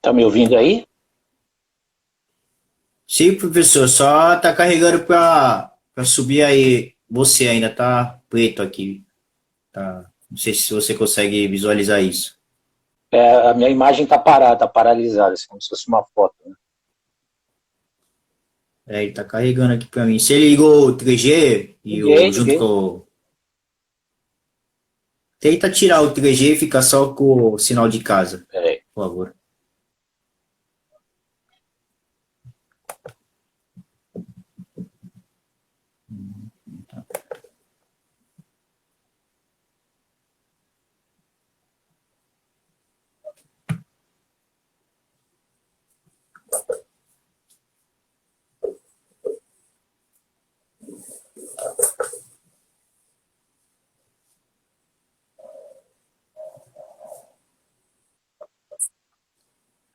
Tá me ouvindo aí? Sim, professor, só tá carregando para subir aí. Você ainda tá preto aqui, tá? Não sei se você consegue visualizar isso. A minha imagem tá parada, tá paralisada, assim, como se fosse uma foto, né? É, ele tá carregando aqui para mim. Você ligou o 3G e Liguei, junto liguei. com Tenta tirar o 3G e ficar só com o sinal de casa, Peraí. por favor.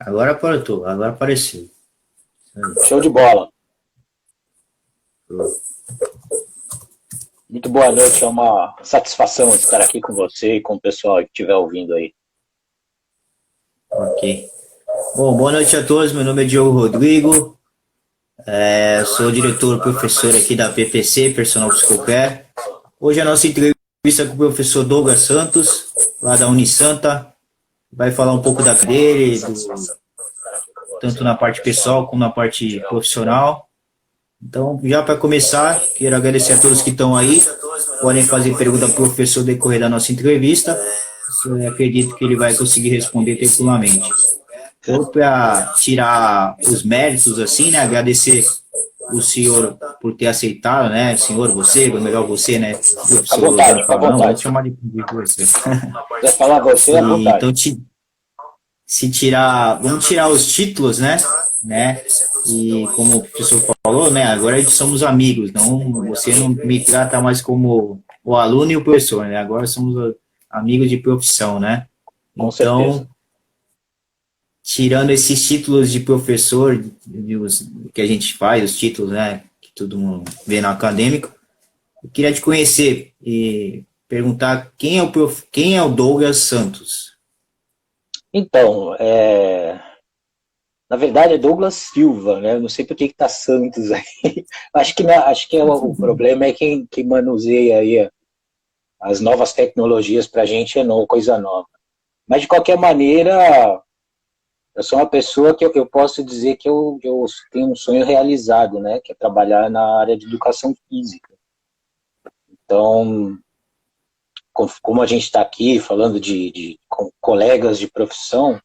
Agora apareceu. Show de bola. Muito boa noite, é uma satisfação estar aqui com você e com o pessoal que estiver ouvindo aí. Ok. Bom, boa noite a todos. Meu nome é Diogo Rodrigo. Sou diretor professor aqui da PPC, Personal Psicocare. Hoje a nossa entrevista é com o professor Douglas Santos, lá da Unisanta. Vai falar um pouco da dele, tanto na parte pessoal como na parte profissional. Então, já para começar, quero agradecer a todos que estão aí. Podem fazer pergunta para o professor no decorrer da nossa entrevista. Eu acredito que ele vai conseguir responder tranquilamente. Ou para tirar os méritos, assim, né? Agradecer o senhor por ter aceitado, né? Senhor, você, melhor você, né? O À professor vontade, Rosano fica à fala, não, vou te vontade. chamar de você. Quer falar você, à E, vontade. então, se tirar, vamos tirar os títulos, né? E como o professor falou, né? Agora a gente somos amigos, não, você não me trata mais como o aluno e o professor, né? Agora somos amigos de profissão, né? Com certeza. Então, tirando esses títulos de professor que a gente faz, os títulos, né? Que todo mundo vê no acadêmico, eu queria te conhecer e perguntar quem é o Douglas Santos? Então, na verdade é Douglas Silva, né? Eu não sei por que tá Santos aí. Acho que o problema é quem manuseia aí as novas tecnologias para a gente é coisa nova. Mas, de qualquer maneira, eu sou uma pessoa que eu posso dizer que eu tenho um sonho realizado, né? Que é trabalhar na área de educação física. Então, como a gente está aqui falando com colegas de profissão,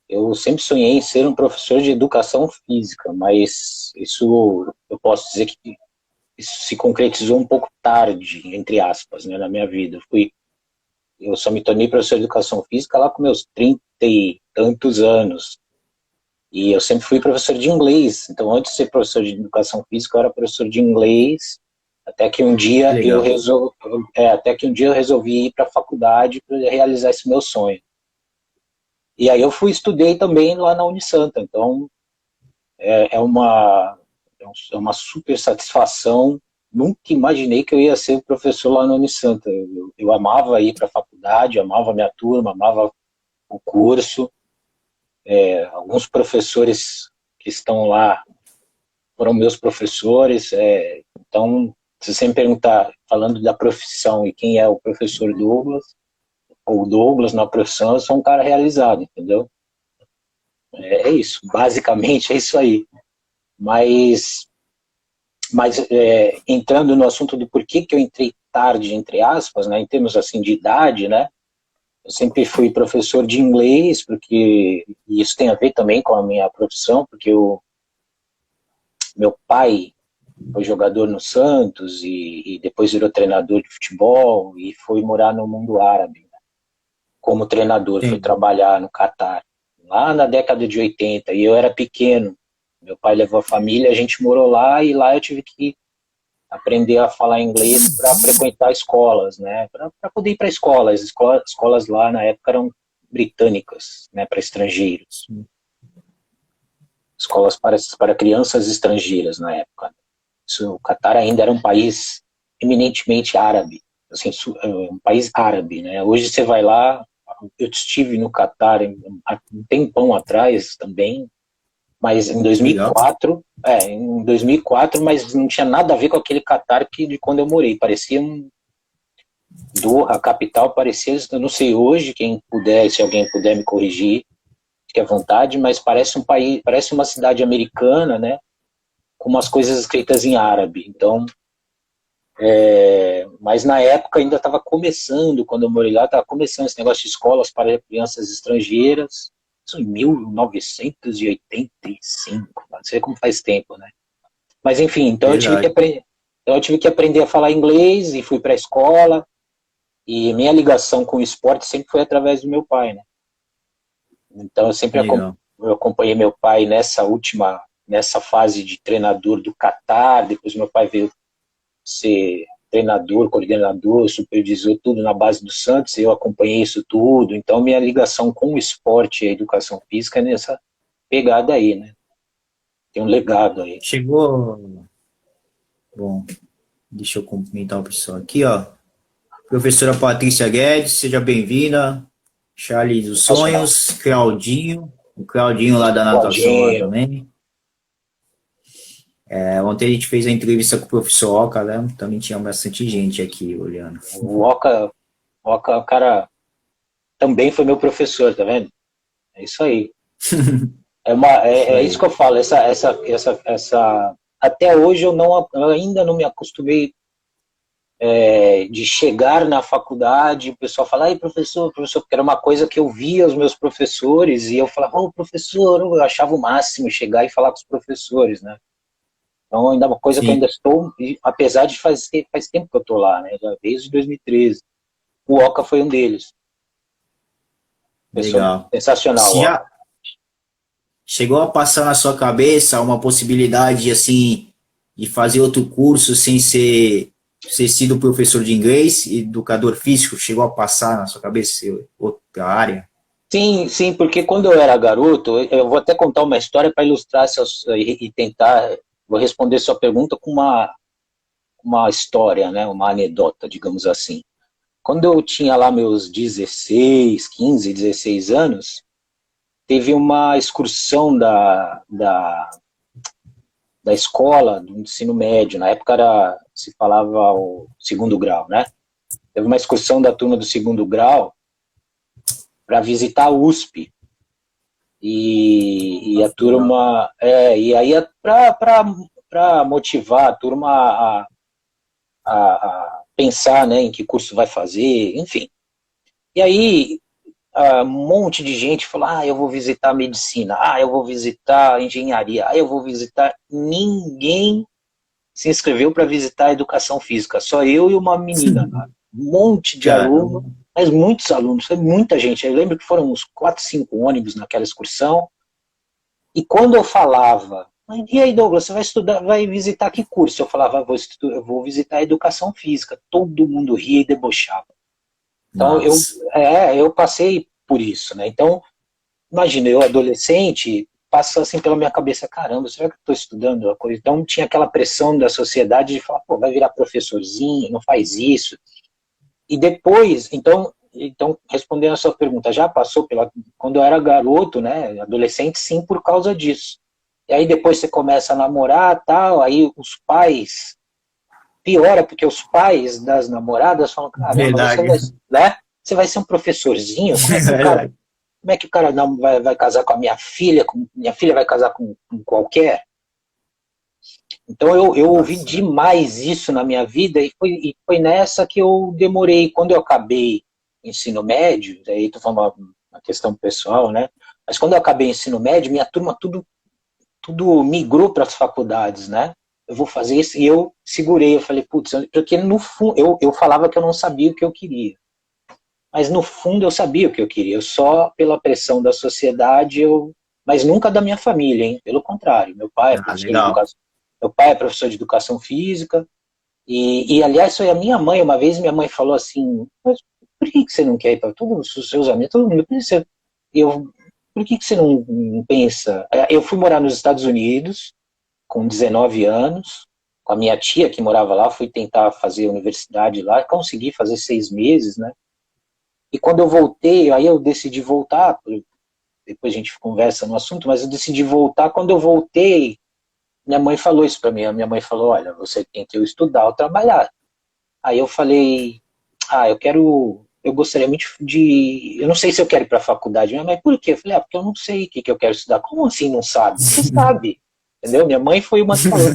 eu sempre sonhei em ser um professor de educação física, mas isso eu posso dizer que isso se concretizou um pouco tarde, entre aspas, né, na minha vida. Eu só me tornei professor de educação física lá com meus 30 e tantos anos. E eu sempre fui professor de inglês. Então, antes de ser professor de educação física, eu era professor de inglês, até que um dia eu Legal. resolvi, até que um dia eu resolvi ir para a faculdade para realizar esse meu sonho. E aí eu estudei também lá na Unisanta. Então, é, é uma, é uma super satisfação. Nunca imaginei que eu ia ser professor lá na Unisanta. Eu amava ir para a faculdade, amava a minha turma, amava o curso. Alguns professores que estão lá foram meus professores. Então, se você me perguntar, falando da profissão e quem é o professor Douglas, ou Douglas na profissão, eu sou um cara realizado, entendeu? É isso, basicamente é isso aí. Mas, mas entrando no assunto de por que eu entrei tarde, entre aspas, né, em termos assim de idade, né, eu sempre fui professor de inglês, porque e isso tem a ver também com a minha profissão, porque meu pai foi jogador no Santos e depois virou treinador de futebol e foi morar no mundo árabe, né, como treinador, foi Entendi. trabalhar no Catar, lá na década de 80, e eu era pequeno. Meu pai levou a família, a gente morou lá e lá eu tive que aprender a falar inglês para frequentar escolas, né? Para poder ir para escolas. Escolas lá na época eram britânicas, né? Para estrangeiros. Escolas para crianças estrangeiras na época. O Catar ainda era um país eminentemente árabe, assim, um país árabe, né? Hoje você vai lá, eu estive no Catar há um tempão atrás também, mas em Legal. 2004, em 2004, mas não tinha nada a ver com aquele Catar de quando eu morei. Parecia a capital parecia, eu não sei hoje, quem puder, se alguém puder me corrigir, fique à vontade, mas parece um país, parece uma cidade americana, né? Com umas coisas escritas em árabe. Então, mas na época ainda estava começando, quando eu morei lá, estava começando esse negócio de escolas para crianças estrangeiras. Isso em 1985, não sei como faz tempo, né? Mas enfim, então Verdade. eu tive que aprender a falar inglês e fui para a escola. E minha ligação com o esporte sempre foi através do meu pai, né? Então eu sempre Legal. eu acompanhei meu pai nessa fase de treinador do Catar. Depois meu pai veio ser treinador, coordenador, supervisor, tudo na base do Santos. Eu acompanhei isso tudo. Então minha ligação com o esporte e a educação física é nessa pegada aí, né? Tem um legado aí. Chegou. Bom, deixa eu cumprimentar o pessoal aqui, ó. Professora Patrícia Guedes, seja bem-vinda. Charles dos Sensacional. Sonhos, Claudinho, o Claudinho lá da natação lá Claudinho, também. Ontem a gente fez a entrevista com o professor Oca, né? Também tinha bastante gente aqui olhando. o cara também foi meu professor, tá vendo? É isso aí. Isso É isso aí. que eu falo, até hoje eu ainda não me acostumei de chegar na faculdade, o pessoal fala, ai professor, professor, porque era uma coisa que eu via os meus professores e eu falava, ô professor, eu achava o máximo chegar e falar com os professores, né? Então ainda é uma coisa que eu Sim, ainda estou, apesar de faz tempo que eu estou lá, né? Já desde 2013. O Oca foi um deles. Pessoa legal. sensacional, Se o já Oca. chegou a passar na sua cabeça uma possibilidade, assim, de fazer outro curso sem ser sido professor de inglês e educador físico? Chegou a passar na sua cabeça outra área? Sim, sim, porque quando eu era garoto, eu vou até contar uma história para ilustrar e tentar, vou responder sua pergunta com uma história, né, uma anedota, digamos assim. Quando eu tinha lá meus 16, 15, 16 anos, teve uma excursão da escola, do ensino médio, na época se falava o segundo grau, né? Teve uma excursão da turma do segundo grau para visitar a USP. E a Legal. turma, e aí para motivar a turma a pensar, né, em que curso vai fazer, enfim. E aí um monte de gente falou, eu vou visitar medicina, eu vou visitar engenharia, eu vou visitar. Ninguém se inscreveu para visitar a educação física, só eu e uma menina, cara. Um monte de aluno, Caramba. mas muitos alunos, foi muita gente. Eu lembro que foram uns 4, 5 ônibus naquela excursão. E quando eu falava, e aí, Douglas, você vai estudar, vai visitar que curso? Eu falava, eu vou visitar a educação física. Todo mundo ria e debochava. Então, Nossa. eu passei por isso, né? Então, imagina, eu adolescente, passa assim pela minha cabeça, caramba, será que eu estou estudando a coisa? Então, tinha aquela pressão da sociedade de falar, pô, vai virar professorzinho, não faz isso. E depois, então, respondendo a sua pergunta, já passou quando eu era garoto, né, adolescente, sim, por causa disso. E aí depois você começa a namorar, tal, aí os pais, piora porque os pais das namoradas falam, caramba, Verdade. né, você vai ser um professorzinho? Verdade. Como é que o cara não vai casar com a minha filha? Minha filha vai casar com qualquer? Então eu ouvi Nossa. demais isso na minha vida e foi nessa que eu demorei. Quando eu acabei ensino médio, aí estou falando uma questão pessoal, né? Mas quando eu acabei ensino médio, minha turma tudo migrou para as faculdades, né? Eu vou fazer isso e eu segurei, eu falei, putz, porque no fundo eu falava que eu não sabia o que eu queria. Mas no fundo eu sabia o que eu queria. Eu só pela pressão da sociedade, mas nunca da minha família, hein? Pelo contrário, Ah, legal. meu pai é professor de educação física e aliás foi a minha mãe uma vez minha mãe falou assim, mas por que você não quer ir para todos os seus amigos, todo mundo pensa, eu por que você não pensa? Eu fui morar nos Estados Unidos com 19 anos, com a minha tia que morava lá, fui tentar fazer universidade lá, consegui fazer 6 meses, né? E quando eu voltei, aí eu decidi voltar, depois a gente conversa no assunto, mas eu decidi voltar. Quando eu voltei, minha mãe falou isso para mim. A minha mãe falou: olha, você tem que estudar ou trabalhar. Aí eu falei: eu gostaria muito eu não sei se eu quero ir para a faculdade. Minha mãe: por quê? Eu falei: porque eu não sei o que eu quero estudar. Como assim não sabe? Você sabe, entendeu? Minha mãe foi uma que falou.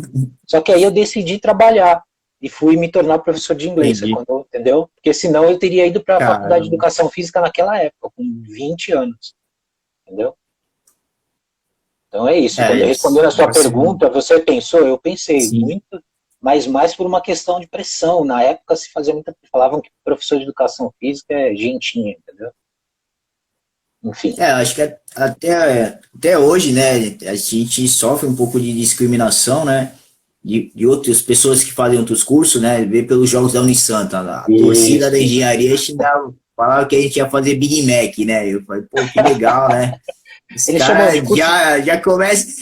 Só que aí eu decidi trabalhar e fui me tornar professor de inglês, Entendi. entendeu? Porque senão eu teria ido para a faculdade de Caramba. educação física naquela época, com 20 anos, entendeu? Então é isso. É, Respondendo a sua assim, pergunta, você pensou? Eu pensei sim. muito, mas mais por uma questão de pressão. Na época se fazia muita, falavam que professor de educação física é gentinha, entendeu? Enfim. Acho que até hoje, né, a gente sofre um pouco de discriminação, né, de outras pessoas que fazem outros cursos, né, vê pelos jogos da Unisanta, a torcida da Isso. engenharia falava que a gente ia fazer Big Mac, né, eu falei, pô, que legal, né, os Eles chamam de caras já começam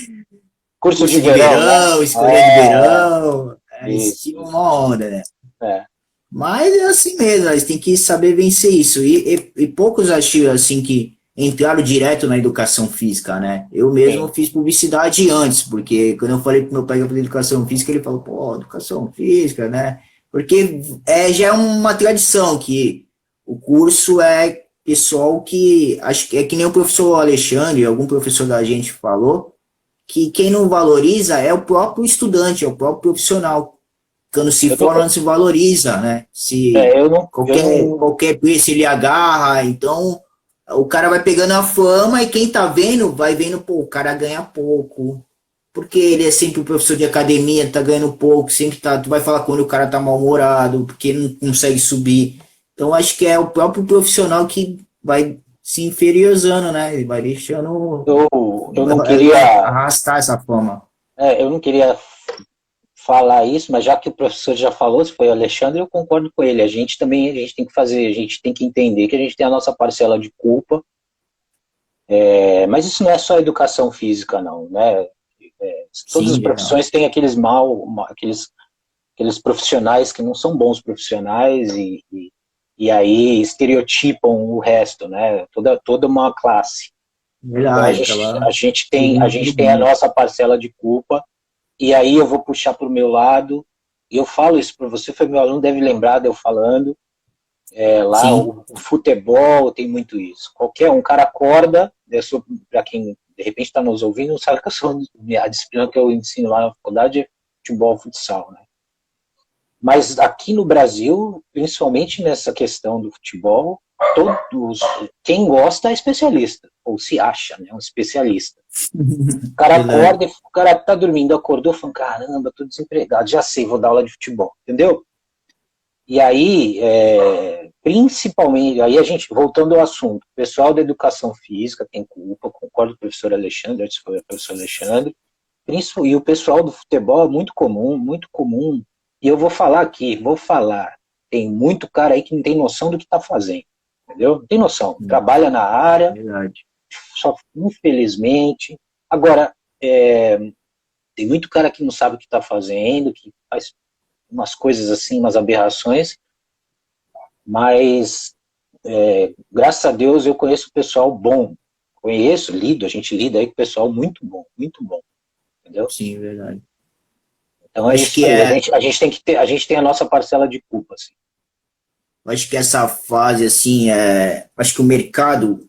curso de curso de verão, né? verão, escolha de verão, Isso, estilo isso. uma onda, né. É. Mas é assim mesmo, eles têm que saber vencer isso. E poucos acham assim que entraram direto na educação física, né? Eu mesmo Sim. fiz publicidade antes, porque quando eu falei pro meu pai que eu fazia educação física, ele falou, pô, educação física, né? Porque já é uma tradição que o curso é pessoal que, acho que é que nem o professor Alexandre, algum professor da gente falou, que quem não valoriza é o próprio estudante, é o próprio profissional quando se Eu, forma, não, não se valoriza, né? Se eu não. qualquer preço ele agarra, então o cara vai pegando a fama e quem tá vendo vai vendo, pô, o cara ganha pouco. Porque ele é sempre o professor de academia, tá ganhando pouco, sempre tá. Tu vai falar quando o cara tá mal-humorado, porque não consegue subir. Então acho que é o próprio profissional que vai se inferiorizando, né? Ele vai deixando. Eu não Vai queria. arrastar essa fama. Eu não queria falar isso, mas já que o professor já falou, se foi o Alexandre, eu concordo com ele. A gente tem que fazer, a gente tem que entender que a gente tem a nossa parcela de culpa, mas isso não é só educação física, não, né? Todas as Sim, geral. profissões têm aqueles profissionais que não são bons profissionais e aí estereotipam o resto, né? Toda uma classe. Então Verdade, acaba a pegando todo gente tem a mundo. nossa parcela de culpa. E aí eu vou puxar para o meu lado, e eu falo isso para você, foi meu aluno, deve lembrar de eu falando, lá Sim, o futebol tem muito isso. Qualquer um cara acorda, para quem de repente está nos ouvindo, não sabe que a disciplina que eu ensino lá na faculdade é futebol, futsal, né? Mas aqui no Brasil, principalmente nessa questão do futebol, todos, quem gosta é especialista, ou se acha, né, um especialista. O cara verdade. acorda, o cara tá dormindo, acordou, falando, caramba, tô desempregado, já sei, vou dar aula de futebol, entendeu? E aí, principalmente, aí a gente, voltando ao assunto, o pessoal da educação física tem culpa, concordo com o professor Alexandre, antes foi o professor Alexandre, e o pessoal do futebol é muito comum, e eu vou falar aqui, tem muito cara aí que não tem noção do que tá fazendo, entendeu? Não tem noção, trabalha na área, Verdade. só infelizmente. Agora, tem muito cara que não sabe o que está fazendo, que faz umas coisas assim, umas aberrações, mas graças a Deus eu conheço o pessoal bom. A gente lida aí com o pessoal muito bom, entendeu? Sim, verdade. Então Eu é acho isso que aí. é, A gente tem a nossa parcela de culpa, assim. eu acho que essa fase assim acho que o mercado,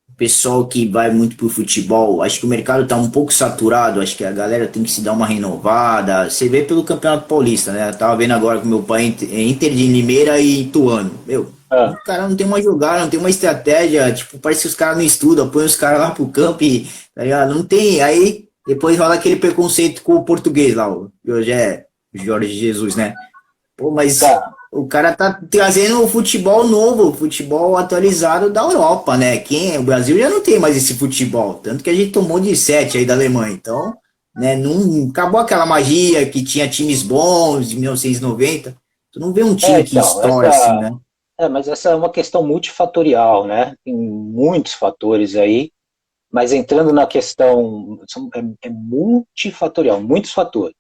o pessoal que vai muito pro futebol, acho que o mercado tá um pouco saturado, acho que a galera tem que se dar uma renovada. Você vê pelo Campeonato Paulista, né? Eu tava vendo agora com meu pai Inter de Limeira e Ituano. Meu, o Ah, cara não tem uma jogada, não tem uma estratégia, tipo, parece que os caras não estudam, põe os caras lá pro campo e, tá ligado? Não tem, aí depois rola aquele preconceito com o português lá, que hoje é Jorge Jesus, né? Pô, mas tá. o cara tá trazendo o futebol novo, o futebol atualizado da Europa, né? O Brasil já não tem mais esse futebol, tanto que a gente tomou de 7 aí da Alemanha. Então, né, não acabou aquela magia que tinha times bons de 1990. Tu não vê um time que Então, estoura assim, né? mas essa é uma questão multifatorial, né? Tem muitos fatores aí, mas entrando na questão, é multifatorial, muitos fatores.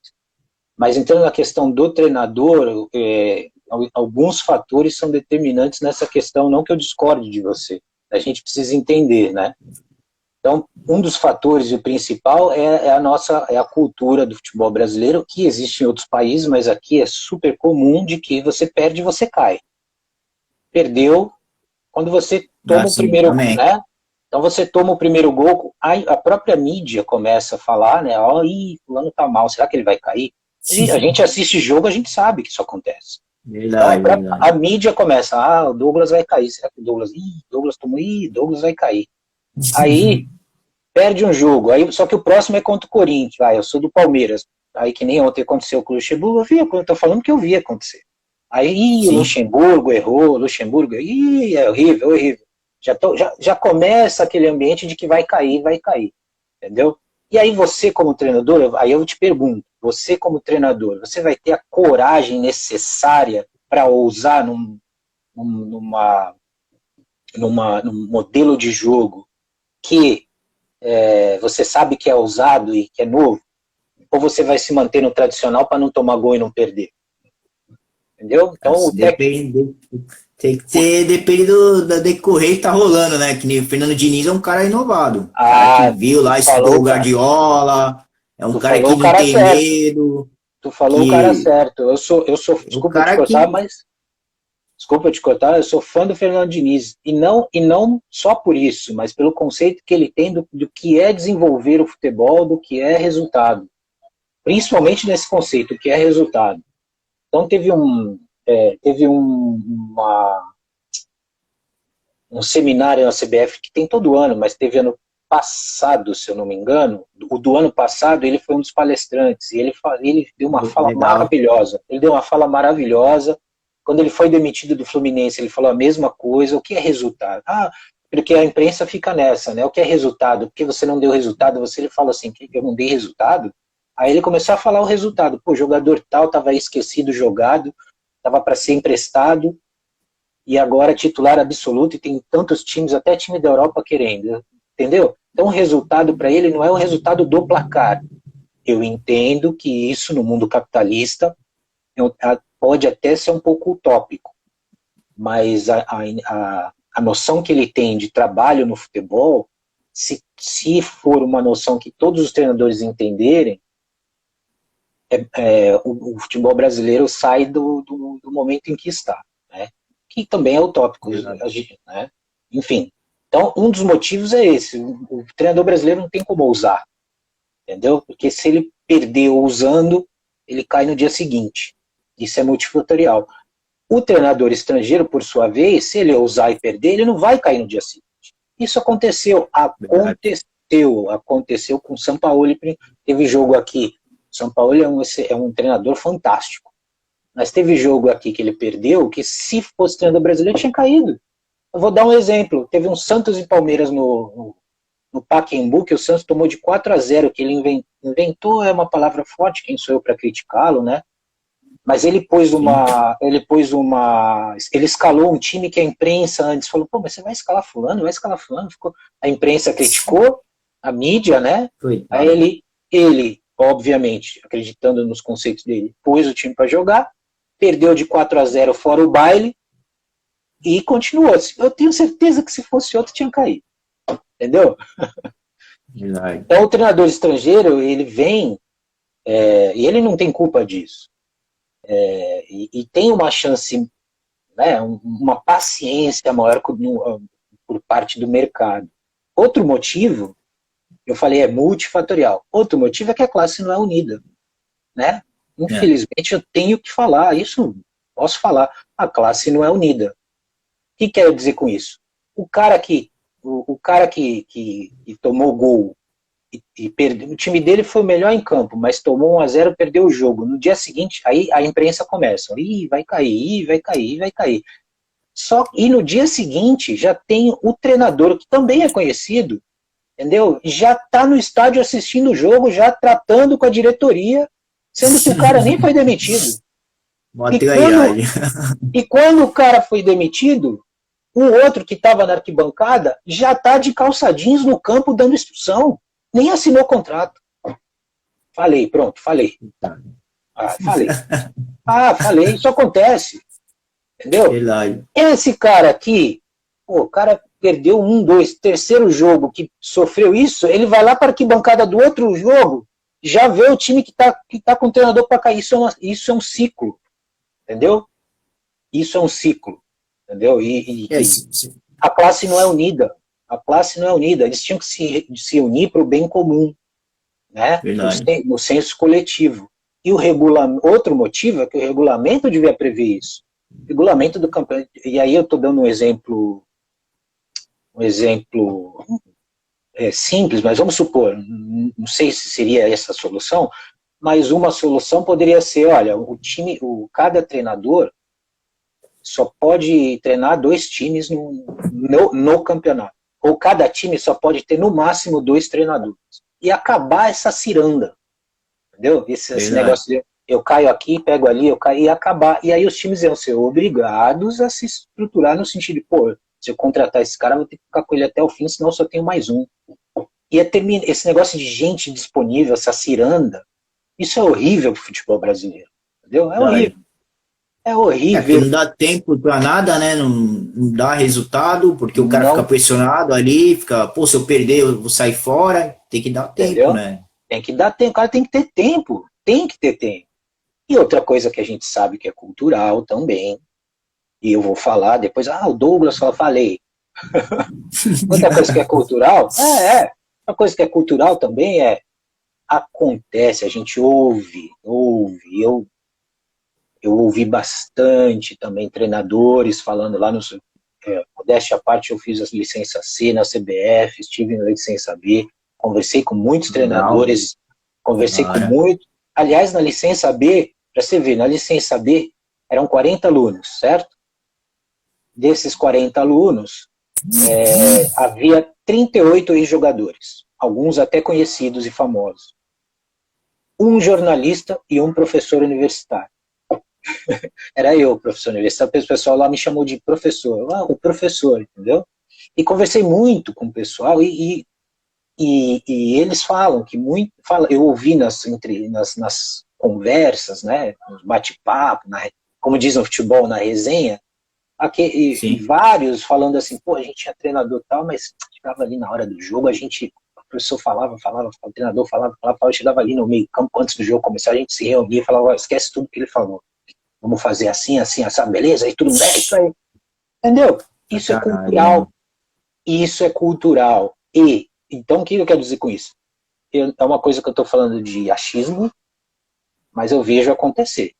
Mas entrando na questão do treinador, alguns fatores são determinantes nessa questão, não que eu discorde de você, a gente precisa entender, né? Então, um dos fatores, e o principal, é a cultura do futebol brasileiro, que existe em outros países, mas aqui é super comum de que você perde e você cai. Perdeu quando você toma o primeiro, né? Então você toma o primeiro gol, a própria mídia começa a falar, né? Ó, fulano tá mal, será que ele vai cair? A gente assiste jogo, a gente sabe que isso acontece. Verdade, então a mídia começa, o Douglas vai cair, será que o Douglas tomou, Douglas vai cair. Aí perde um jogo, aí, só que o próximo é contra o Corinthians, eu sou do Palmeiras, aí que nem ontem aconteceu com o Luxemburgo, eu tô falando que eu vi acontecer. Aí o Luxemburgo errou, é horrível, horrível. Já começa aquele ambiente de que vai cair, entendeu? E aí você como treinador, aí eu te pergunto, você como treinador, você vai ter a coragem necessária para ousar num modelo de jogo que você sabe que é ousado e que é novo? Ou você vai se manter no tradicional para não tomar gol e não perder? Entendeu? Então, depende da decorrer que tá rolando, né? Que nem o Fernando Diniz é um cara inovado. Cara que viu lá, estudou o Guardiola, é um cara que não tem medo. Tu falou o cara certo. Eu sou desculpa te cortar, mas desculpa te cortar, eu sou fã do Fernando Diniz. E não só por isso, mas pelo conceito que ele tem do que é desenvolver o futebol, do que é resultado. Principalmente nesse conceito, o que é resultado. Então teve um seminário na CBF que tem todo ano, mas teve ano passado, se eu não me engano. O do ano passado ele foi um dos palestrantes e ele deu uma fala maravilhosa. Ele deu uma fala maravilhosa. Quando ele foi demitido do Fluminense, ele falou a mesma coisa. O que é resultado? Porque a imprensa fica nessa, né? O que é resultado? Porque você não deu resultado? Ele fala assim, que eu não dei resultado? Aí ele começou a falar o resultado. Pô, jogador tal estava esquecido, jogado, estava para ser emprestado, e agora titular absoluto, e tem tantos times, até time da Europa querendo, entendeu? Então o resultado para ele não é o resultado do placar. Eu entendo que isso no mundo capitalista pode até ser um pouco utópico, mas a noção que ele tem de trabalho no futebol, se for uma noção que todos os treinadores entenderem, o futebol brasileiro sai do momento em que está, né? Que também é utópico, né? Enfim, então um dos motivos é esse, o treinador brasileiro não tem como ousar, entendeu? Porque se ele perder ousando, ele cai no dia seguinte, isso é multifatorial. O treinador estrangeiro, por sua vez, se ele ousar e perder, ele não vai cair no dia seguinte. Isso aconteceu com o Sampaoli, teve jogo aqui. São Paulo é um treinador fantástico. Mas teve jogo aqui que ele perdeu, que se fosse treinador brasileiro tinha caído. Eu vou dar um exemplo. Teve um Santos e Palmeiras no Pacaembu, que o Santos tomou de 4-0, que ele inventou, é uma palavra forte, quem sou eu para criticá-lo, né? Mas ele escalou um time que a imprensa antes falou, pô, mas você vai escalar fulano? A imprensa criticou, a mídia, né? Aí ele obviamente, acreditando nos conceitos dele, pôs o time para jogar, perdeu de 4-0 fora o baile e continuou. Eu tenho certeza que se fosse outro tinha caído. Entendeu? Então o treinador estrangeiro, ele vem e ele não tem culpa disso. E tem uma chance, né, uma paciência maior por parte do mercado. Outro motivo, eu falei, é multifatorial. Outro motivo é que a classe não é unida, né? Infelizmente eu tenho que falar, isso posso falar, a classe não é unida. O que quero dizer com isso? O cara que tomou gol e perdeu, o time dele foi o melhor em campo, mas tomou 1-0, perdeu o jogo. No dia seguinte, aí a imprensa começa, vai cair. E no dia seguinte já tem o treinador, que também é conhecido, entendeu? Já está no estádio assistindo o jogo, já tratando com a diretoria, sendo que o cara nem foi demitido. E quando o cara foi demitido, o outro que estava na arquibancada já está de calça jeans no campo dando instrução. Nem assinou contrato. Falei. Falei, isso acontece. Entendeu? Verdade. Esse cara aqui, pô, o cara perdeu 1, 2, terceiro jogo que sofreu isso, ele vai lá para a arquibancada do outro jogo, já vê o time que tá com o treinador para cair. Isso é um ciclo, entendeu? Isso é um ciclo, entendeu? E a classe não é unida. A classe não é unida. Eles tinham que se unir para o bem comum, né? Verdade. No senso coletivo. E outro motivo é que o regulamento devia prever isso. O regulamento do campeonato. E aí eu estou dando um exemplo simples, mas vamos supor, não sei se seria essa a solução, mas uma solução poderia ser, olha, cada treinador só pode treinar 2 times no campeonato. Ou cada time só pode ter no máximo 2 treinadores. E acabar essa ciranda. Entendeu? Esse negócio de eu caio aqui, pego ali, eu caio, e acabar. E aí os times iam ser obrigados a se estruturar no sentido de, pô, se eu contratar esse cara, eu vou ter que ficar com ele até o fim, senão eu só tenho mais um. E esse negócio de gente disponível, essa ciranda, isso é horrível pro futebol brasileiro. Entendeu? É Verdade. horrível. É horrível. Porque não dá tempo pra nada, né? Não dá resultado, porque o cara Não, fica pressionado ali, fica, pô, se eu perder, eu vou sair fora. Tem que dar tempo, entendeu? né? Tem que dar tempo, o cara tem que ter tempo. Tem que ter tempo. E outra coisa que a gente sabe que é cultural também, e eu vou falar depois, o Douglas falei. Outra coisa que é cultural, outra coisa que é cultural também acontece, a gente ouve, eu ouvi bastante também treinadores falando lá no modéstia à parte, eu fiz a licença C na CBF, estive na licença B, conversei com muitos Legal. treinadores, conversei com Cara. muitos. Aliás, na licença B, para você ver, na licença B eram 40 alunos, certo? Desses 40 alunos, havia 38 ex-jogadores, alguns até conhecidos e famosos. Um jornalista e um professor universitário. Era eu, professor universitário, o pessoal lá me chamou de professor. O professor, entendeu? E conversei muito com o pessoal e eles falam que muito. Eu ouvi nas conversas, né, nos bate-papo, como dizem no futebol, na resenha, e vários falando assim, pô, a gente tinha treinador e tal, mas chegava ali na hora do jogo, o professor falava, o treinador falava, chegava ali no meio campo, antes do jogo começar, a gente se reunia e falava, esquece tudo que ele falou. Vamos fazer assim, assim, assim, beleza? Aí tudo bem, isso aí. Entendeu? Isso é cultural. Isso é cultural. Então, o que eu quero dizer com isso? É uma coisa que eu estou falando de achismo, mas eu vejo acontecer.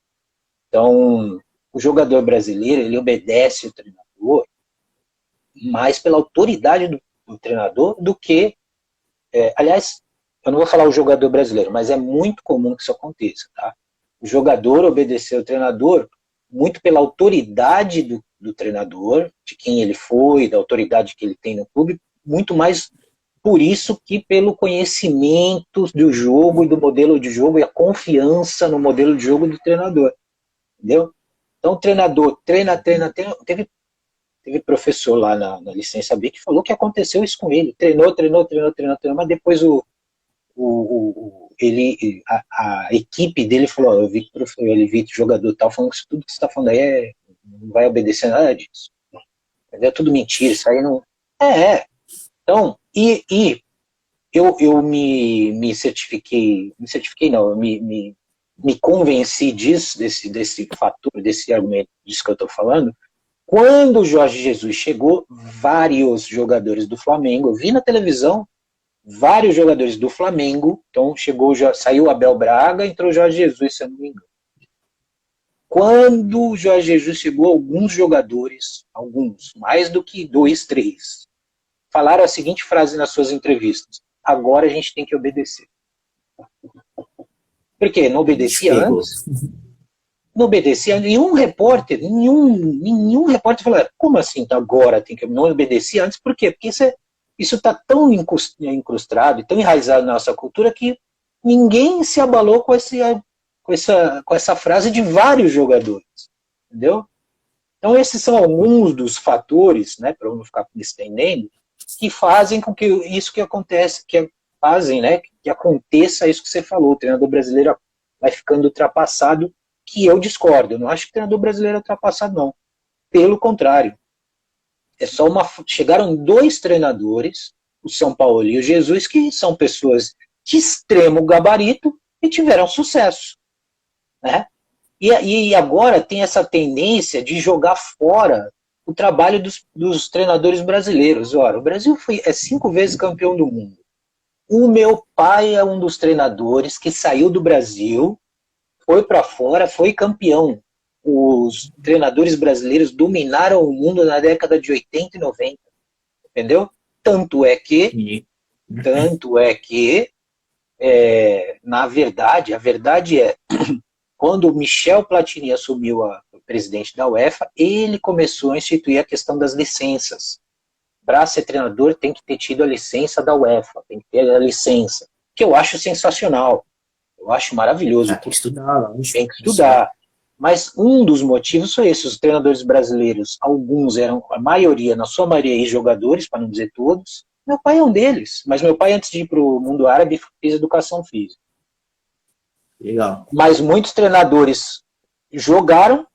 Então, o jogador brasileiro, ele obedece o treinador mais pela autoridade do treinador do que... aliás, eu não vou falar o jogador brasileiro, mas é muito comum que isso aconteça, tá? O jogador obedecer ao treinador muito pela autoridade do treinador, de quem ele foi, da autoridade que ele tem no clube, muito mais por isso que pelo conhecimento do jogo e do modelo de jogo e a confiança no modelo de jogo do treinador. Entendeu? Então o treinador treina. Teve professor lá na licença B que falou que aconteceu isso com ele. Treinou, mas depois a equipe dele falou, eu vi que ele vi jogador tal falando que tudo que você está falando aí não vai obedecer nada disso. Entendeu? Tudo mentira, isso aí não... Então, eu me certifiquei não, eu me convenci desse fator, desse argumento, disso que eu estou falando, quando o Jorge Jesus chegou, vários jogadores do Flamengo, eu vi na televisão, vários jogadores do Flamengo, então saiu o Abel Braga, entrou o Jorge Jesus, se eu não me engano. Quando o Jorge Jesus chegou, alguns jogadores, mais do que 2, 3, falaram a seguinte frase nas suas entrevistas: agora a gente tem que obedecer. Por quê? Não obedecia antes? Não obedecia. Nenhum repórter falou, como assim agora tem que não obedecer antes? Por quê? Porque isso está tão incrustado e tão enraizado na nossa cultura que ninguém se abalou com essa frase de vários jogadores. Entendeu? Então esses são alguns dos fatores, né, para eu não ficar me estendendo, que fazem com que isso que acontece, que aconteça isso que você falou. O treinador brasileiro vai ficando ultrapassado, que eu discordo. Eu não acho que o treinador brasileiro é ultrapassado, não. Pelo contrário, chegaram 2 treinadores, o São Paulo e o Jesus, que são pessoas de extremo gabarito e tiveram sucesso, né? E agora tem essa tendência de jogar fora o trabalho dos treinadores brasileiros. Ora, o Brasil é 5 vezes campeão do mundo. O meu pai é um dos treinadores que saiu do Brasil, foi para fora, foi campeão. Os treinadores brasileiros dominaram o mundo na década de 80 e 90, entendeu? Tanto é que, na verdade, a verdade é, quando o Michel Platini assumiu a presidente da UEFA, ele começou a instituir a questão das licenças. Para ser treinador tem que ter tido a licença da UEFA, tem que ter a licença, que eu acho sensacional, eu acho maravilhoso. Tem que estudar. Tem que estudar. Mas um dos motivos foi esse, os treinadores brasileiros, alguns eram, a maioria, na sua maioria, jogadores, para não dizer todos. Meu pai é um deles, mas meu pai, antes de ir para o mundo árabe, fez educação física. Legal. Mas muitos treinadores jogaram,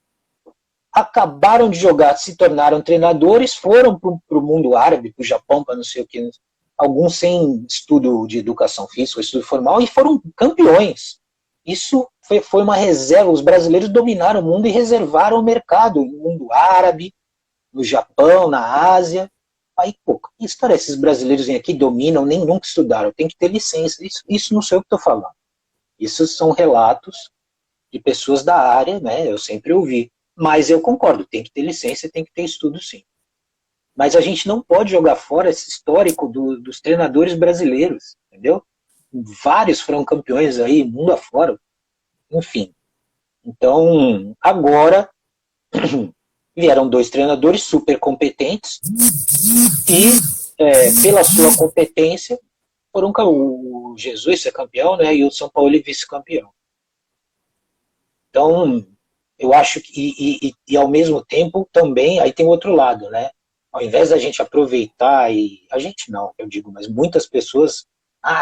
acabaram de jogar, se tornaram treinadores, foram para o mundo árabe, para o Japão, para não sei o que, alguns sem estudo de educação física, estudo formal, e foram campeões. Isso foi uma reserva, os brasileiros dominaram o mundo e reservaram o mercado no mundo árabe, no Japão, na Ásia. Aí, pô, que história é? Esses brasileiros vêm aqui, dominam, nem nunca estudaram, tem que ter licença. Isso não sou eu que estou falando. Isso são relatos de pessoas da área, né? Eu sempre ouvi. Mas eu concordo, tem que ter licença, tem que ter estudo sim. Mas a gente não pode jogar fora esse histórico dos treinadores brasileiros, entendeu? Vários foram campeões aí, mundo afora. Enfim. Então, agora vieram 2 treinadores super competentes e, pela sua competência, foram o Jesus ser campeão, né, e o São Paulo vice-campeão. Então, eu acho que, e ao mesmo tempo, também, aí tem outro lado, né? Ao invés da gente aproveitar, a gente não, eu digo, mas muitas pessoas,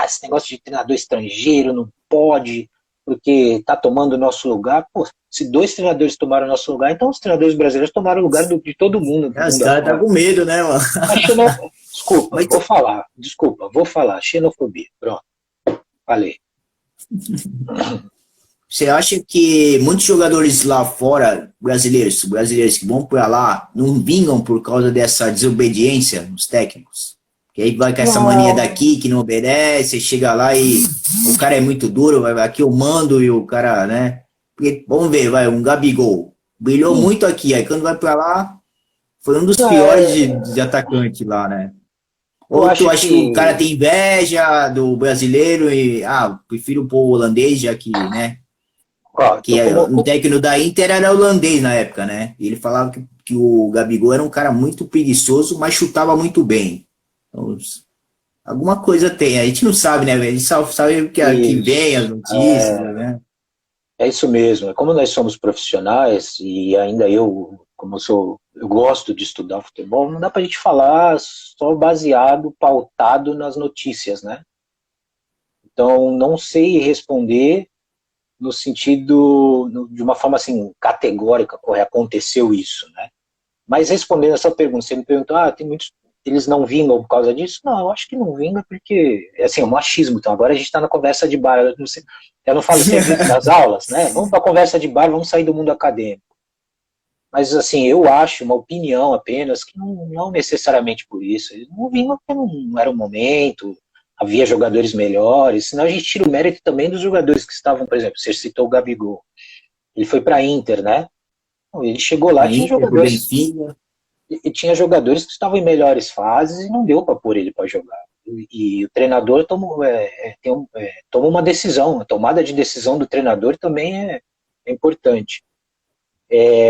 esse negócio de treinador estrangeiro não pode, porque tá tomando o nosso lugar. Pô, se 2 treinadores tomaram o nosso lugar, então os treinadores brasileiros tomaram o lugar de todo mundo. Os caras tá com medo, né, mano? Vou falar, xenofobia, pronto, falei. Você acha que muitos jogadores lá fora, brasileiros que vão para lá, não vingam por causa dessa desobediência nos técnicos? Que aí vai com essa mania daqui, que não obedece, chega lá e o cara é muito duro, aqui eu mando e o cara, né? Porque, vamos ver, um Gabigol, brilhou muito aqui, aí quando vai para lá, foi um dos piores de atacante lá, né? Ou tu acha que o cara tem inveja do brasileiro e, prefiro pôr o holandês, já que, né? O técnico da Inter era holandês na época, né? E ele falava que o Gabigol era um cara muito preguiçoso, mas chutava muito bem. Então, alguma coisa tem. A gente não sabe, né? A gente só sabe que vem as notícias, né? É isso mesmo. Como nós somos profissionais, e ainda eu gosto de estudar futebol, não dá pra gente falar só baseado, pautado nas notícias, né? Então, não sei responder no sentido, de uma forma assim, categórica, aconteceu isso, né? Mas respondendo essa pergunta, você me perguntou, tem muitos, eles não vingam por causa disso? Não, eu acho que não vinga porque, assim, é um machismo. Então, agora a gente está na conversa de bar, eu não falo sempre das aulas, né? Vamos para a conversa de bar, vamos sair do mundo acadêmico. Mas, assim, eu acho, uma opinião apenas, que não necessariamente por isso. Eles não vingam porque não era o momento, havia jogadores melhores, senão a gente tira o mérito também dos jogadores que estavam, por exemplo, você citou o Gabigol. Ele foi para a Inter, né? Ele chegou lá, tinha jogadores que estavam em melhores fases e não deu para pôr ele para jogar. E o treinador toma uma decisão, a tomada de decisão do treinador também é importante.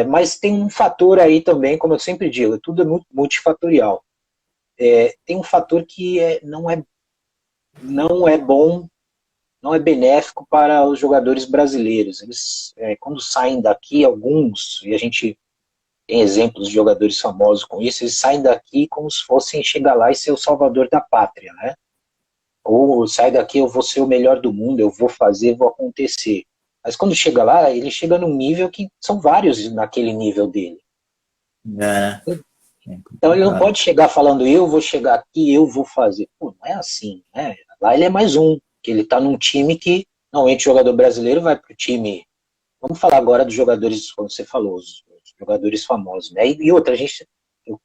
Mas tem um fator aí também, como eu sempre digo, tudo é muito multifatorial. Tem um fator que não é bom, não é benéfico para os jogadores brasileiros. Eles, quando saem daqui, alguns, e a gente tem exemplos de jogadores famosos com isso, eles saem daqui como se fossem chegar lá e ser o salvador da pátria, né? Ou sai daqui, eu vou ser o melhor do mundo, eu vou fazer, vou acontecer. Mas quando chega lá, ele chega num nível que são vários naquele nível dele. É, é Então ele não complicado. pode chegar falando, eu vou chegar aqui, eu vou fazer. Pô, não é assim, né? Lá ele é mais um, que ele tá num time que, normalmente o jogador brasileiro vai pro time. Vamos falar agora dos jogadores, como você falou, os jogadores famosos, né? E outra, eu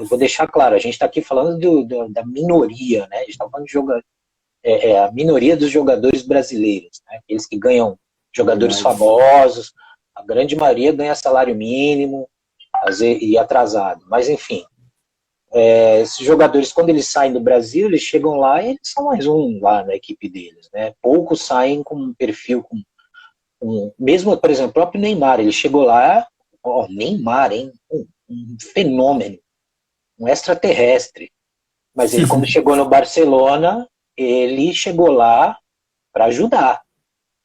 vou deixar claro, a gente está aqui falando da minoria, né? A gente está falando de a minoria dos jogadores brasileiros, né? Aqueles que ganham jogadores Verdade. famosos, a grande maioria ganha salário mínimo e atrasado. Mas enfim, esses jogadores, quando eles saem do Brasil, eles chegam lá e eles são mais um lá na equipe deles, né? Poucos saem com um perfil, mesmo, por exemplo, o próprio Neymar, ele chegou lá, ó, Neymar, hein? Um fenômeno, um extraterrestre. Mas ele, quando chegou no Barcelona, ele chegou lá para ajudar.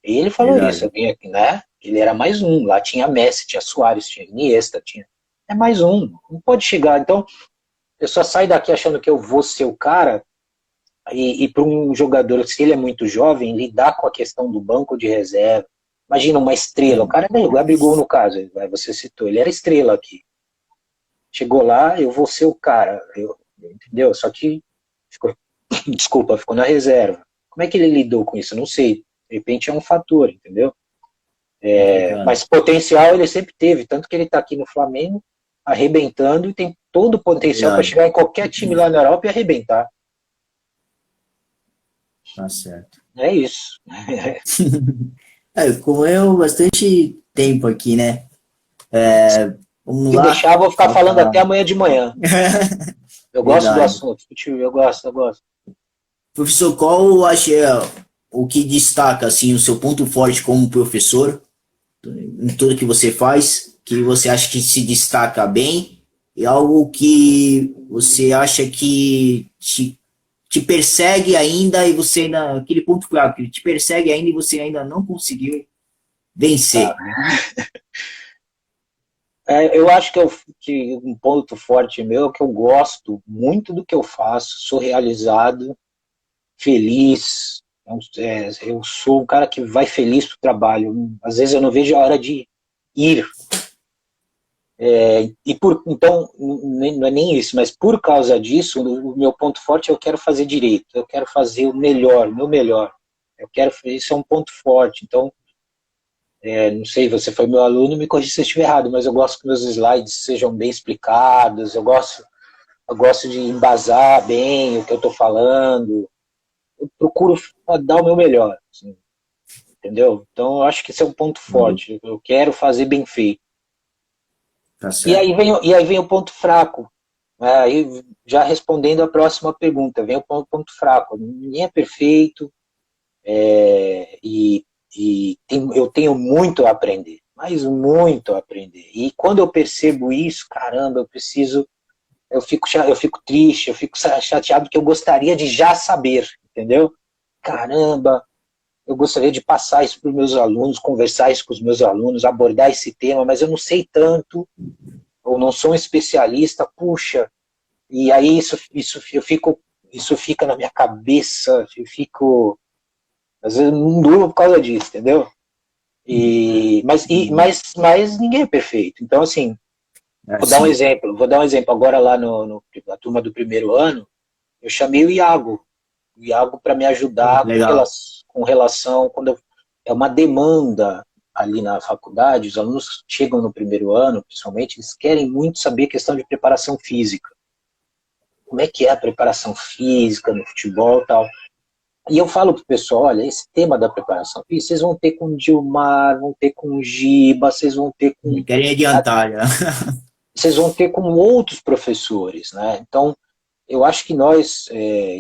Ele falou isso, Verdade. eu vim aqui, né? Ele era mais um. Lá tinha Messi, tinha Suárez, tinha Iniesta, tinha. É mais um. Não pode chegar. Então, eu só saio daqui achando que eu vou ser o cara. E para um jogador, se ele é muito jovem, lidar com a questão do banco de reserva. Imagina uma estrela. O cara é o Gabigol, no caso, você citou. Ele era estrela aqui. Chegou lá, eu vou ser o cara. Entendeu? Só que ficou, desculpa, ficou na reserva. Como é que ele lidou com isso? Eu não sei. De repente é um fator, entendeu? Complicado. Mas potencial ele sempre teve, tanto que ele está aqui no Flamengo arrebentando e tem todo o potencial para Verdade. chegar em qualquer time lá na Europa e arrebentar. Tá certo. É isso. É, como eu, bastante tempo aqui, né? Vamos Se lá. deixar, eu vou ficar falando Falta. até amanhã de manhã. Eu gosto do Verdade. assunto, eu gosto, eu gosto. Professor, qual acha o que destaca assim o seu ponto forte como professor em tudo que você faz, que você acha que se destaca bem e algo que você acha que te persegue ainda e você ainda aquele ponto fraco que te persegue ainda e você ainda não conseguiu Tá. vencer. Eu acho que um ponto forte meu é que eu gosto muito do que eu faço, sou realizado, feliz. Eu sou um cara que vai feliz para o trabalho. Às vezes eu não vejo a hora de ir. Então, não é nem isso, mas por causa disso, o meu ponto forte é eu quero fazer direito, eu quero fazer o melhor, o meu melhor. Isso é um ponto forte. Então, não sei, você foi meu aluno, me corrija se eu estiver errado, mas eu gosto que meus slides sejam bem explicados, eu gosto de embasar bem o que eu estou falando, eu procuro dar o meu melhor, assim, entendeu? Então, eu acho que esse é um ponto forte, eu quero fazer bem feito. Tá certo. E aí vem o ponto fraco. Aí, já respondendo a próxima pergunta, vem o ponto fraco. Ninguém é perfeito eu tenho muito a aprender, mas muito a aprender. E quando eu percebo isso, caramba, eu fico triste, eu fico chateado porque eu gostaria de já saber, entendeu? Caramba, eu gostaria de passar isso para os meus alunos, conversar isso com os meus alunos, abordar esse tema, mas eu não sei tanto, ou não sou um especialista, puxa, e aí isso fica na minha cabeça, eu fico, às vezes não durmo por causa disso, entendeu? Mas ninguém é perfeito. Então, assim, Assim, vou dar um exemplo. Agora lá na turma do primeiro ano, eu chamei o Iago para me ajudar legal. com relação, é uma demanda ali na faculdade, os alunos chegam no primeiro ano, principalmente, eles querem muito saber a questão de preparação física. Como é que é a preparação física no futebol e tal. E eu falo pro pessoal, olha, esse tema da preparação física, vocês vão ter com o Gilmar, vão ter com o Giba, Querem adiantar já. vocês vão ter com outros professores, né? Então, eu acho que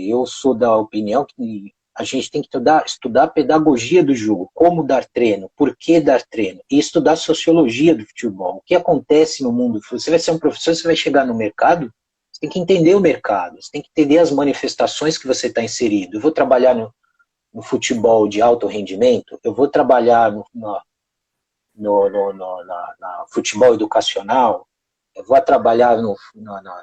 eu sou da opinião que a gente tem que estudar a pedagogia do jogo, como dar treino, por que dar treino, e estudar a sociologia do futebol, o que acontece no mundo. Você vai ser um professor, você vai chegar no mercado, você tem que entender o mercado, você tem que entender as manifestações que você está inserido. Eu vou trabalhar no futebol de alto rendimento, eu vou trabalhar na futebol educacional, eu vou trabalhar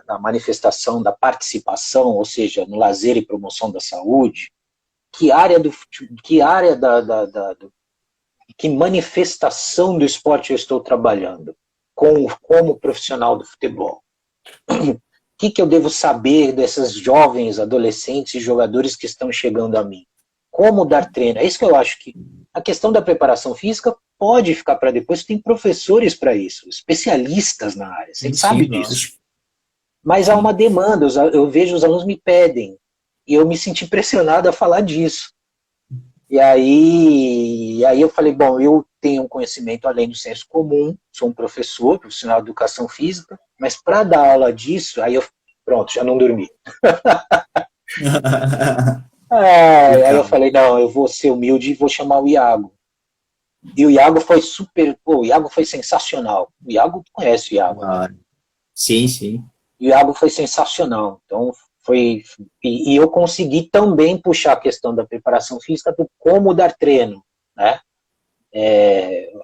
na manifestação da participação, ou seja, no lazer e promoção da saúde, que área que manifestação do esporte eu estou trabalhando? como profissional do futebol? O que eu devo saber dessas jovens, adolescentes e jogadores que estão chegando a mim? Como dar treino? É isso que eu acho que a questão da preparação física pode ficar para depois, tem professores para isso, especialistas na área, você sabe disso. Mas há uma demanda, eu vejo os alunos me pedem, e eu me senti pressionado a falar disso. E aí eu falei, bom, eu tenho um conhecimento além do senso comum, sou um professor, profissional de educação física, mas para dar aula disso, pronto, já não dormi. Aí eu falei, não, eu vou ser humilde e vou chamar o Iago. E o Iago foi o Iago foi sensacional. O Iago conhece o Iago. Sim, sim. E o Iago foi sensacional. Então, e eu consegui também puxar a questão da preparação física do como dar treino, né?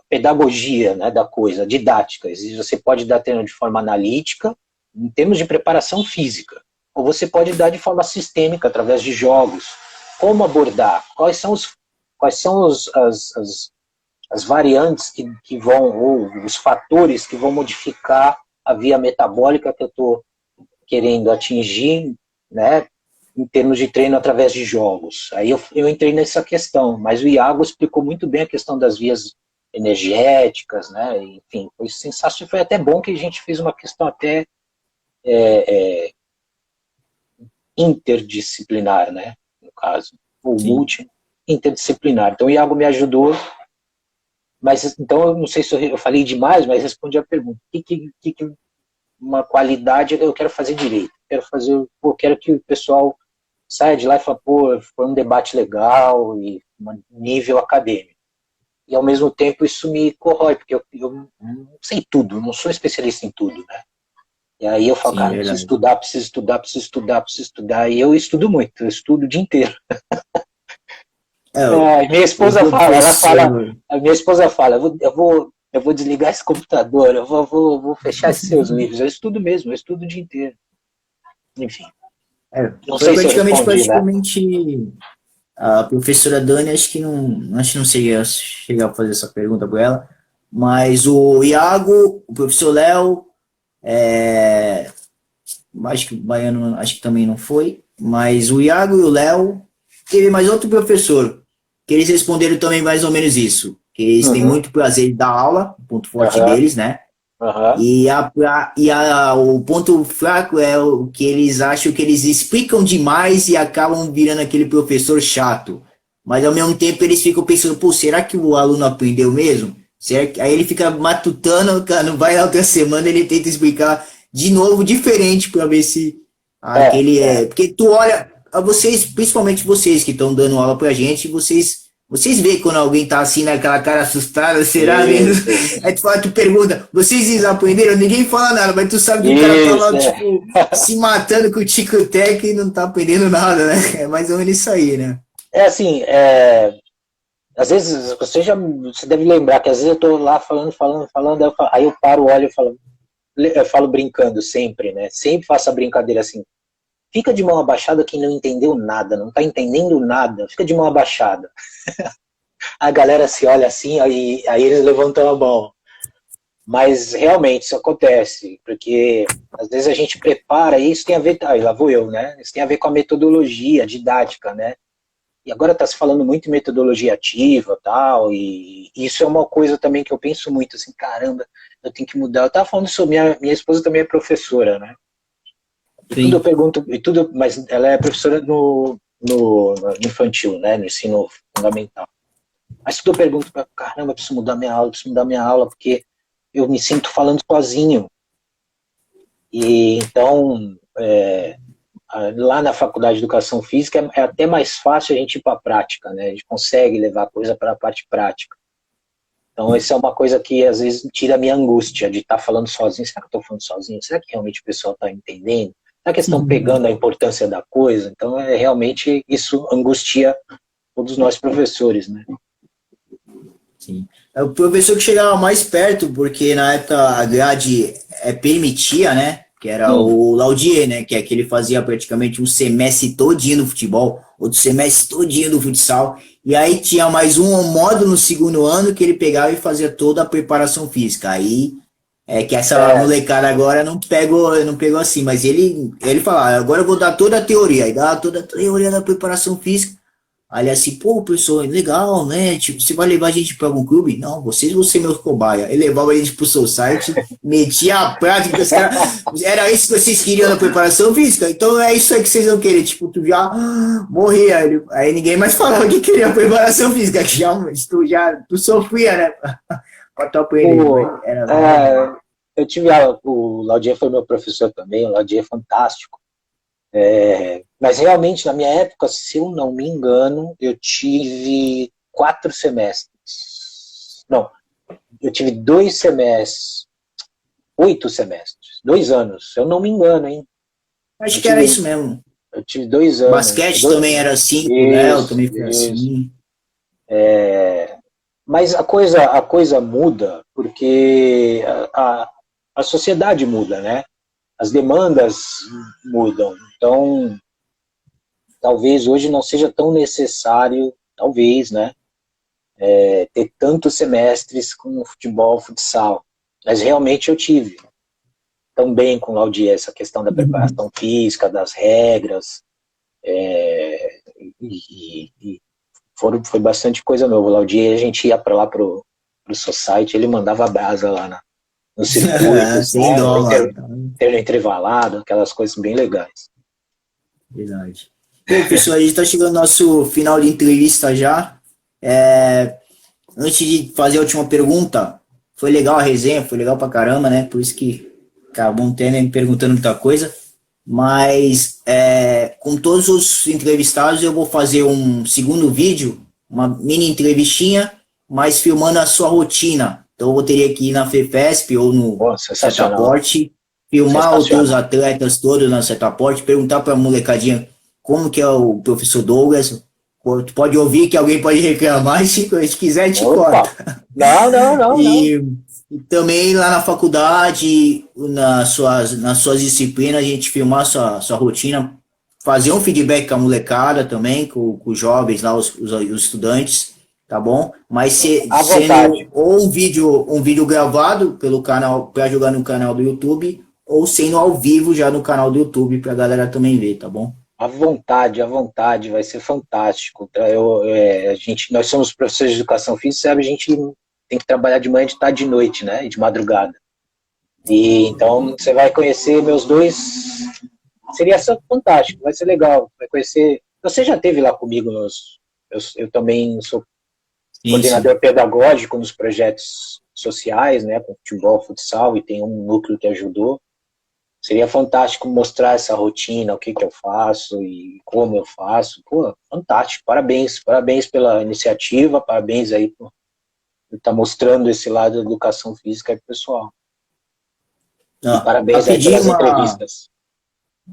Pedagogia, né, da coisa, didática. Você pode dar treino de forma analítica, em termos de preparação física, ou você pode dar de forma sistêmica, através de jogos. Como abordar? Quais são as variantes que vão, ou os fatores que vão modificar a via metabólica que eu estou querendo atingir, né, em termos de treino através de jogos. Aí eu entrei nessa questão, mas o Iago explicou muito bem a questão das vias energéticas, né, enfim, foi sensacional, foi até bom que a gente fez uma questão até interdisciplinar, né, no caso, ou interdisciplinar. Então o Iago me ajudou, mas então eu não sei se eu falei demais, mas respondi a pergunta. Uma qualidade eu quero fazer direito, quero que o pessoal saia de lá e fale, pô, foi um debate legal e um nível acadêmico. E ao mesmo tempo isso me corrói, porque eu não sei tudo, não sou especialista em tudo, né? E aí eu falo, cara, preciso estudar, e eu estudo muito, eu estudo o dia inteiro. Minha esposa fala, eu vou desligar esse computador, eu vou fechar esses seus livros, eu estudo mesmo, eu estudo o dia inteiro. Enfim. Não sei praticamente a professora Dani, acho que não cheguei a chegar a fazer essa pergunta para ela, mas o Iago, o professor Léo, acho que o Baiano acho que também não foi, mas o Iago e o Léo, teve mais outro professor, que eles responderam também mais ou menos isso, que eles têm muito prazer em dar aula, o ponto forte deles, né? E o ponto fraco é o que eles acham que eles explicam demais e acabam virando aquele professor chato. Mas ao mesmo tempo eles ficam pensando, pô, será que o aluno aprendeu mesmo? Aí ele fica matutando, cara, não vai na outra semana, ele tenta explicar de novo, diferente, para ver se aquele Porque tu olha, vocês, principalmente vocês que estão dando aula pra gente, vocês veem quando alguém tá assim, naquela cara assustada, será mesmo? Aí tu pergunta, vocês aprenderam? Ninguém fala nada, mas tu sabe que o cara tá lá, tipo, se matando com o tico-teco e não tá aprendendo nada, né? É mais ou menos isso aí, né? Às vezes, você deve lembrar que às vezes eu tô lá falando, aí eu paro, olho e eu falo brincando sempre, né? Sempre faço a brincadeira assim, fica de mão abaixada quem não entendeu nada, não está entendendo nada, fica de mão abaixada. A galera se olha assim, aí eles levantam a mão. Mas realmente isso acontece, porque às vezes a gente prepara, e isso tem a ver, lá vou eu, né? Isso tem a ver com a metodologia didática, né? E agora está se falando muito em metodologia ativa, tal, e isso é uma coisa também que eu penso muito, assim, caramba, eu tenho que mudar. Eu estava falando sobre, minha esposa também é professora, né? E tudo eu pergunto, mas ela é professora no infantil, né, no ensino fundamental. Mas tudo eu pergunto, caramba, eu preciso mudar minha aula, porque eu me sinto falando sozinho. E então, lá na Faculdade de Educação Física é até mais fácil a gente ir para a prática, né, a gente consegue levar a coisa para a parte prática. Então, essa é uma coisa que às vezes tira a minha angústia de estar falando sozinho. Será que eu estou falando sozinho? Será que realmente o pessoal está entendendo? Será que eles estão pegando a importância da coisa? Então, realmente, isso angustia todos nós professores, né? Sim. É o professor que chegava mais perto, porque na época a grade permitia, né? Que era o Laudier, né? Que é que ele fazia praticamente um semestre todinho do futebol, outro semestre todinho do futsal. E aí tinha mais um módulo no segundo ano que ele pegava e fazia toda a preparação física. Aí É que essa molecada agora não pegou assim, mas ele fala, agora eu vou dar toda a teoria, aí dá toda a teoria da preparação física. Ali assim, pô, pessoal, legal, né? Tipo, você vai levar a gente para algum clube? Não, vocês vão ser meus cobaia. Ele levava a gente pro seu site, metia a prática, os caras, era isso que vocês queriam na preparação física? Então é isso aí que vocês vão querer. Tipo, tu já morria. Aí ninguém mais falava que queria preparação física, que tu sofria, né? Pra tu aprender. Eu tive o Laudier foi meu professor também, o Laudier é fantástico. Mas realmente, na minha época, se eu não me engano, eu tive 4 semestres. Não, eu tive 2 semestres, 8 semestres, 2 anos, se eu não me engano, hein? Acho que era isso mesmo. Eu tive 2 anos. Basquete também era assim, o Léo também foi assim. Mas a coisa muda porque a sociedade muda, né? As demandas mudam. Então, talvez hoje não seja tão necessário, talvez, né? Ter tantos semestres com futebol, futsal. Mas realmente eu tive. Também com o Laudier, essa questão da preparação física, das regras. Foi bastante coisa nova. O Laudier, a gente ia para lá pro Society, ele mandava brasa lá no circuito, sem dó, intervalado, aquelas coisas bem legais. Verdade. Bom, pessoal, a gente está chegando no nosso final de entrevista já. Antes de fazer a última pergunta, foi legal a resenha, foi legal pra caramba, né? Por isso que acabou me perguntando muita coisa. Mas com todos os entrevistados, eu vou fazer um segundo vídeo, uma mini entrevistinha, mas filmando a sua rotina. Então eu teria que ir na FEFESP ou no Setaporte, filmar os teus atletas todos na Setaporte, perguntar para a molecadinha como que é o professor Douglas. Tu pode ouvir que alguém pode reclamar, se quiser te corta. Não. E também lá na faculdade, nas suas disciplinas, a gente filmar a sua rotina, fazer um feedback com a molecada também, com os jovens lá, os estudantes, tá bom? Mas sendo ou um vídeo gravado pelo canal, para jogar no canal do YouTube, ou sendo ao vivo já no canal do YouTube, pra galera também ver, tá bom? À vontade, vai ser fantástico. Nós somos professores de educação física, sabe? A gente tem que trabalhar de manhã, de tarde, de noite, né? E de madrugada. E então você vai conhecer meus dois. Seria fantástico, vai ser legal. Vai conhecer. Você já esteve lá comigo eu também sou coordenador pedagógico nos projetos sociais, né? Com futebol, futsal, e tem um núcleo que ajudou. Seria fantástico mostrar essa rotina, o que eu faço e como eu faço. Pô, fantástico. Parabéns pela iniciativa, parabéns aí por estar mostrando esse lado da educação física aí pro pessoal. E parabéns aí pelas entrevistas.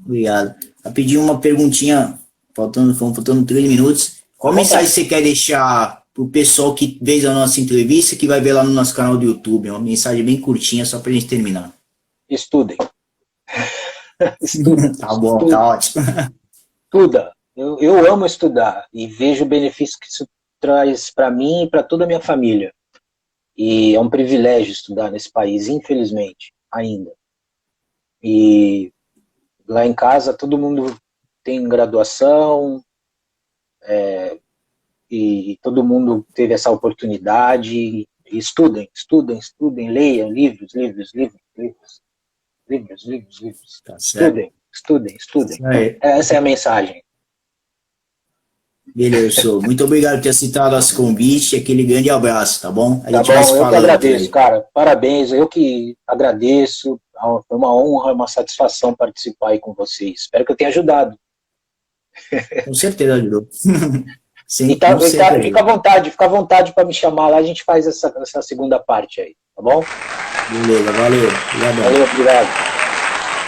Obrigado. Eu pedi uma perguntinha, faltando 3 minutos. Qual mensagem você quer deixar pro pessoal que vê a nossa entrevista, que vai ver lá no nosso canal do YouTube? É uma mensagem bem curtinha, só pra gente terminar. Estudem. Tá bom, tá ótimo. Estuda. Eu amo estudar e vejo o benefício que isso traz para mim e para toda a minha família. E é um privilégio estudar nesse país, infelizmente, ainda. E lá em casa todo mundo tem graduação, e todo mundo teve essa oportunidade. E estudem, leiam livros. Tá Estudem. Essa é a mensagem. Beleza, muito obrigado por ter aceitado nosso convite, aquele grande abraço, tá bom? Tá bom, eu que agradeço, cara. Parabéns, eu que agradeço. Foi uma honra, uma satisfação participar aí com vocês. Espero que eu tenha ajudado. Com certeza ajudou. Sim, fica à vontade para me chamar lá, a gente faz essa segunda parte aí, tá bom? Beleza, valeu. Obrigado.